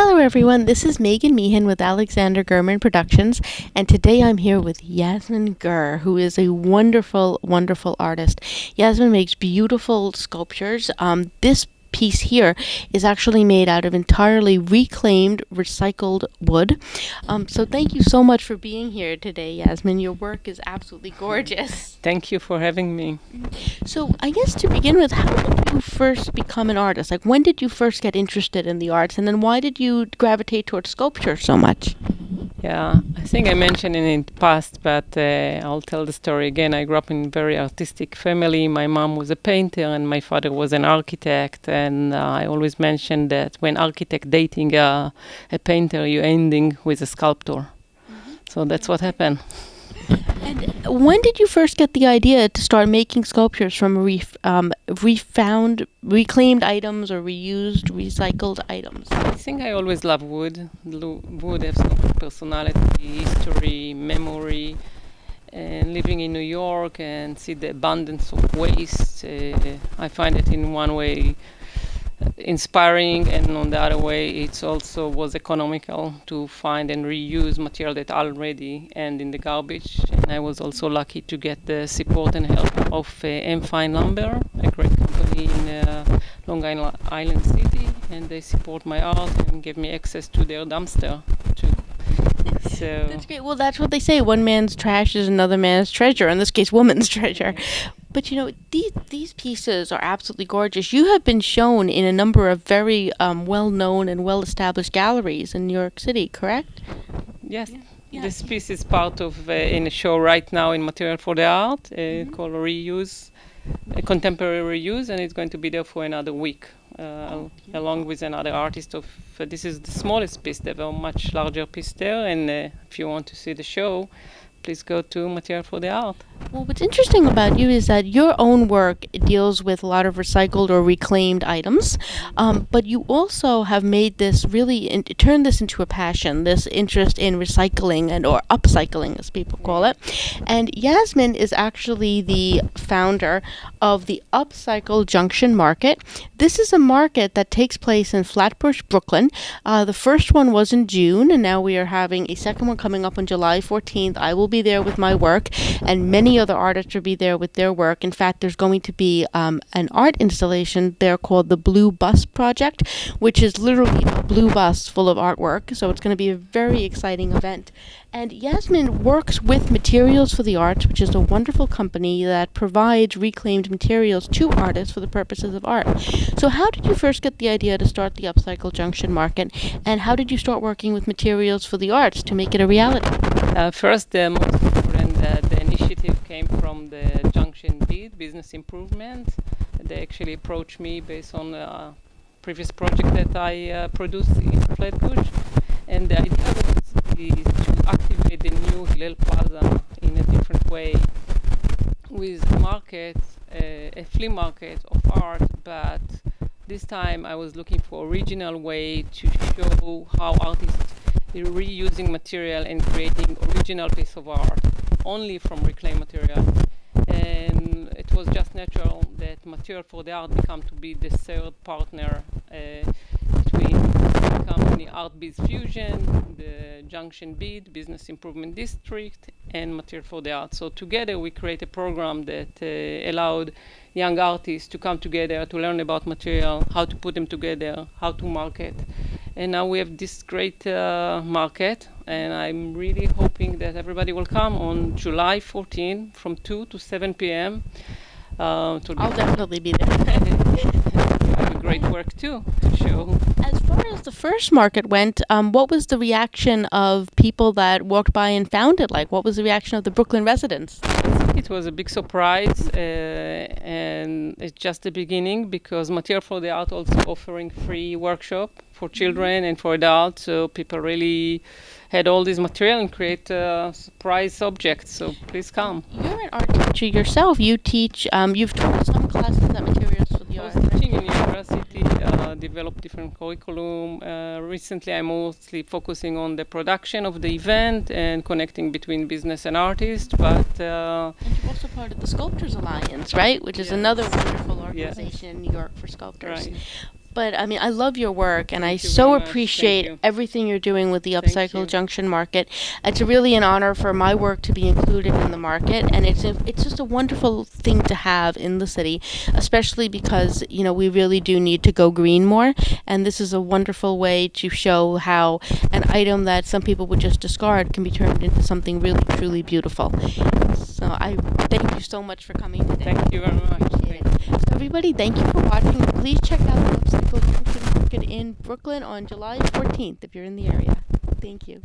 Hello, everyone. This is Meagan Meehan with Alexander Gurman Productions, and today I'm here with Yasmin Gur, who is a wonderful, wonderful artist. Yasmin makes beautiful sculptures. This piece here is actually made out of entirely reclaimed, recycled wood. So thank you so much for being here today, Yasmin. Your work is absolutely gorgeous. Thank you for having me. So I guess to begin with, how did you first become an artist? Like, when did you first get interested in the arts, and then why did you gravitate towards sculpture so much? Yeah, I think I mentioned it in the past, but I'll tell the story again. I grew up in a very artistic family. My mom was a painter and my father was an architect. And I always mention that when architect dating a painter, you're ending with a sculptor. So that's what happened. And when did you first get the idea to start making sculptures from reclaimed items or reused, recycled items? I think I always love wood. Wood has some personality, history, memory. And living in New York and see the abundance of waste, I find it in one way inspiring, and on the other way it also was economical to find and reuse material that already end in the garbage. And I was also lucky to get the support and help of M Fine Lumber, a great company in Long Island City, and they support my art and give me access to their dumpster too. So That's great. Well, that's what they say. One man's trash is another man's treasure. In this case, woman's treasure. But these pieces are absolutely gorgeous. You have been shown in a number of very well-known and well-established galleries in New York City, correct? yes, Yeah. this piece is part of in a show right now in Material for the Art called Reuse, Contemporary Reuse, and it's going to be there for another week. Along with another artist this is the smallest piece. There were much larger piece there, and if you want to see the show, please go to Material for the Art. Well, what's interesting about you is that your own work deals with a lot of recycled or reclaimed items, but you also have made this really, turned this into a passion, this interest in recycling and or upcycling, as people call it. And Yasmin is actually the founder of the Upcycle Junction Market. This is a market that takes place in Flatbush, Brooklyn. The first one was in June, and now we are having a second one coming up on July 14th. I will be there with my work, and many other artists will be there with their work. In fact, there's going to be an art installation there called the Blue Bus Project, which is literally a blue bus full of artwork. So it's going to be a very exciting event. And Yasmin works with Materials for the Arts, which is a wonderful company that provides reclaimed materials to artists for the purposes of art. So how did you first get the idea to start the Upcycle Junction Market, and how did you start working with Materials for the Arts to make it a reality? First, the most important the initiative came from the Junction Bid Business Improvement. They actually approached me based on a previous project that I produced in Flatbush, and the idea is to activate the new Hillel Plaza in a different way with a flea market of art, but this time I was looking for original way to show how artists are reusing material and creating original piece of art only from reclaimed material. And it was just natural that Material for the Art become to be the third partner between the company Art Biz Fusion, the Junction Bid Business Improvement District, and Material for the Art. So together we create a program that allowed young artists to come together to learn about material, how to put them together, how to market. And now we have this great market, and I'm really hoping that everybody will come on July 14 from 2 to 7 p.m. I'll definitely be there. Have a great work too to show. As far as the first market went, what was the reaction of people that walked by and found it like? What was the reaction of the Brooklyn residents? It was a big surprise, and it's just the beginning, because Material for the Art also offering free workshop for children and for adults, so people really had all this material and create surprise objects. So please come. You're an art teacher yourself. You teach. You've taught some classes at Materials for the I Arts. was teaching in university, developed different curriculum. Recently, I'm mostly focusing on the production of the event and connecting between business and artists. But And you're also part of the Sculptors Alliance, right? Which is Yeah. another wonderful organization in New York for sculptors. Right. But I mean, I love your work, and I Thank you so very much. Thank appreciate you. everything you're doing with the Thank upcycle you. junction market. It's really an honor for my work to be included in the market, and it's just a wonderful thing to have in the city, especially because we really do need to go green more, and this is a wonderful way to show how an item that some people would just discard can be turned into something really truly beautiful. So I thank you so much for coming today. Thank you very much. Appreciate it. So everybody, thank you for watching. Please check out the Upcycle Junction Market in Brooklyn on July 14th if you're in the area. Thank you.